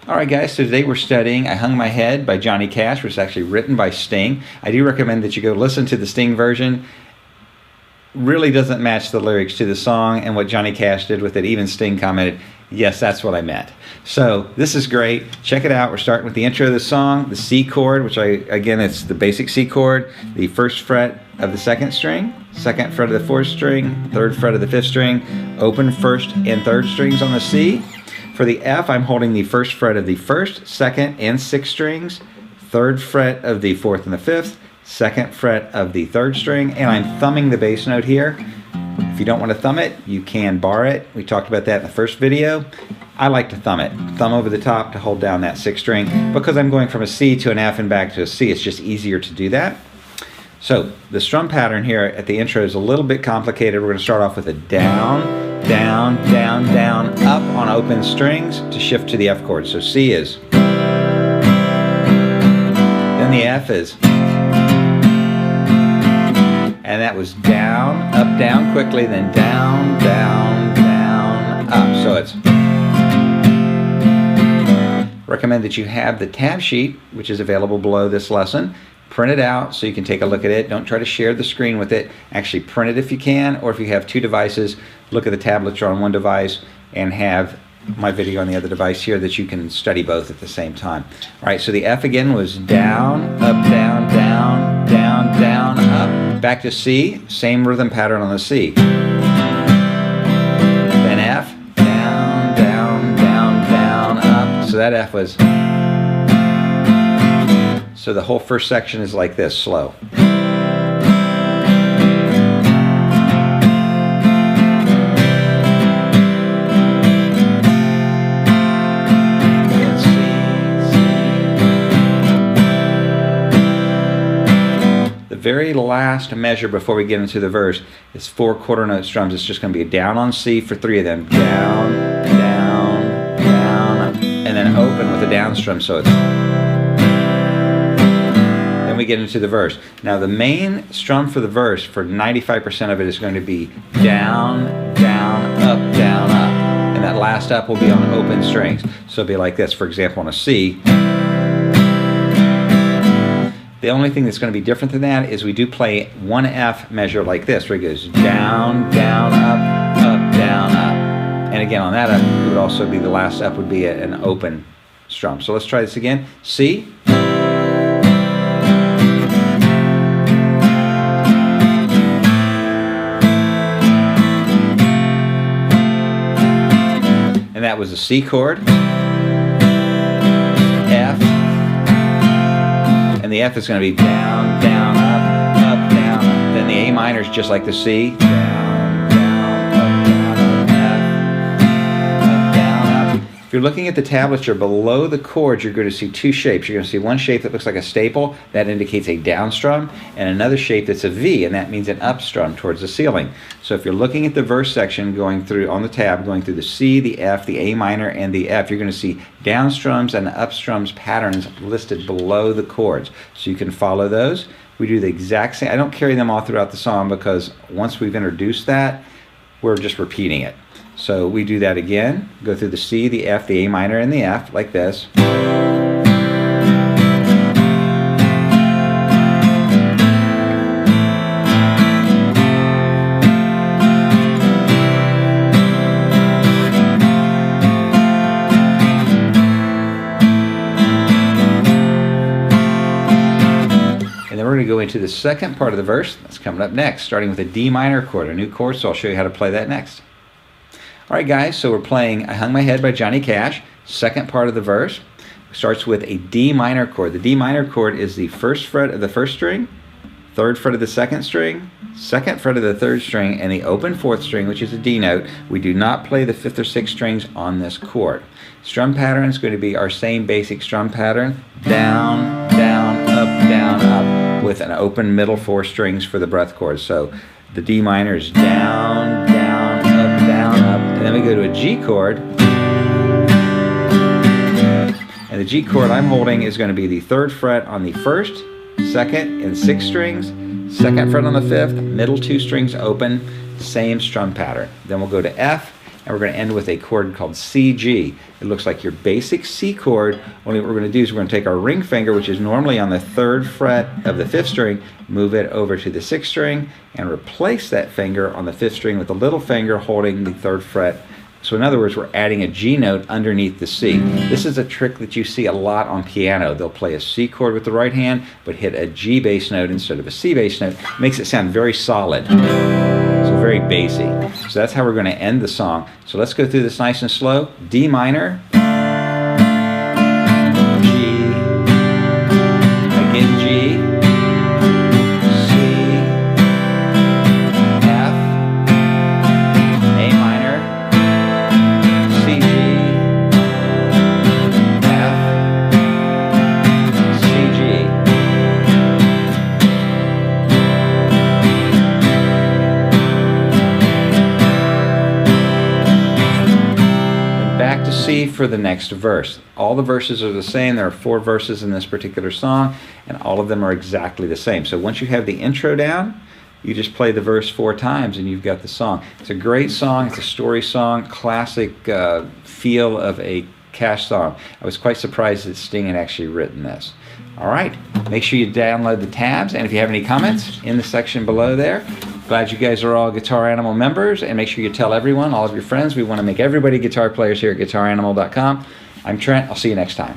Alright guys, so today we're studying I Hung My Head by Johnny Cash, which is actually written by Sting. I do recommend that you go listen to the Sting version. Really doesn't match the lyrics to the song and what Johnny Cash did with it. Even Sting commented, yes, that's what I meant. So this is great. Check it out. We're starting with the intro of the song, the C chord, which again, it's the basic C chord, the first fret of the second string, second fret of the fourth string, third fret of the fifth string, open first and third strings on the C. For the F, I'm holding the first fret of the first, second, and sixth strings, third fret of the fourth and the fifth, second fret of the third string, and I'm thumbing the bass note here. If you don't want to thumb it, you can bar it. We talked about that in the first video. I like to thumb it. Thumb over the top to hold down that sixth string. Because I'm going from a C to an F and back to a C, it's just easier to do that. So the strum pattern here at the intro is a little bit complicated. We're going to start off with a down, down, down, down, up on open strings to shift to the F chord. So C is, then the F is, and that was down, up, down quickly, then down, down, down, up. So it's, recommend that you have the tab sheet, which is available below this lesson. Print it out so you can take a look at it. Don't try to share the screen with it. Actually print it if you can, or if you have two devices, look at the tablets on one device and have my video on the other device here that you can study both at the same time. All right, so the F again was down, up, down, down, down, down, up. Back to C, same rhythm pattern on the C. Then F, down, down, down, down, up. So that F was, so the whole first section is like this, slow. The very last measure before we get into the verse is 4 quarter note strums. It's just going to be a down on C for 3 of them. Down, down, down, and then open with a down strum. So it's, we get into the verse. Now the main strum for the verse, for 95% of it, is going to be down, down, up, down, up. And that last up will be on open strings. So it'll be like this, for example, on a C. The only thing that's going to be different than that is we do play one F measure like this, where it goes down, down, up, up, down, up. And again, on that up, it would also be the last up would be an open strum. So let's try this again. C. And that was a C chord, F, and the F is going to be down, down, up, up, down, up. Then the A minor is just like the C, down, down, up, down, up, up, down, up. If you're looking at the tablature below the chords, you're going to see two shapes. You're going to see one shape that looks like a staple, that indicates a down strum, and another shape that's a V, and that means an up strum towards the ceiling. So if you're looking at the verse section going through on the tab, going through the C, the F, the A minor, and the F, you're going to see down strums and up strums patterns listed below the chords. So you can follow those. We do the exact same. I don't carry them all throughout the song because once we've introduced that, we're just repeating it. So we do that again, go through the C, the F, the A minor, and the F, like this. And then we're going to go into the second part of the verse. That's coming up next, starting with a D minor chord, a new chord, so I'll show you how to play that next. Alright guys, so we're playing I Hung My Head by Johnny Cash. Second part of the verse starts with a D minor chord. The D minor chord is the first fret of the first string, third fret of the second string, second fret of the third string, and the open fourth string, which is a D note. We do not play the fifth or sixth strings on this chord. Strum pattern is going to be our same basic strum pattern, down, down, up, down, up, with an open middle 4 strings for the breath chords. So the D minor is down, down, up, down, up, and then we go to a G chord. And the G chord I'm holding is going to be the third fret on the first, second, and sixth strings, second fret on the fifth, middle 2 strings open, same strum pattern. Then we'll go to F, and we're going to end with a chord called C G. It looks like your basic C chord, only what we're going to do is we're going to take our ring finger, which is normally on the 3rd fret of the 5th string, move it over to the 6th string, and replace that finger on the 5th string with the little finger holding the 3rd fret. So in other words, we're adding a G note underneath the C. This is a trick that you see a lot on piano. They'll play a C chord with the right hand, but hit a G bass note instead of a C bass note. It makes it sound very solid, so very bassy. So that's how we're going to end the song. So let's go through this nice and slow. D minor, G, again G, C for the next verse. All the verses are the same. There are 4 verses in this particular song, and all of them are exactly the same. So once you have the intro down, you just play the verse 4 times and you've got the song. It's a great song. It's a story song, classic feel of a Cash song. I was quite surprised that Sting had actually written this. All right, make sure you download the tabs, and if you have any comments, in the section below there. Glad you guys are all Guitar Animal members, and make sure you tell everyone, all of your friends. We want to make everybody guitar players here at GuitarAnimal.com. I'm Trent. I'll see you next time.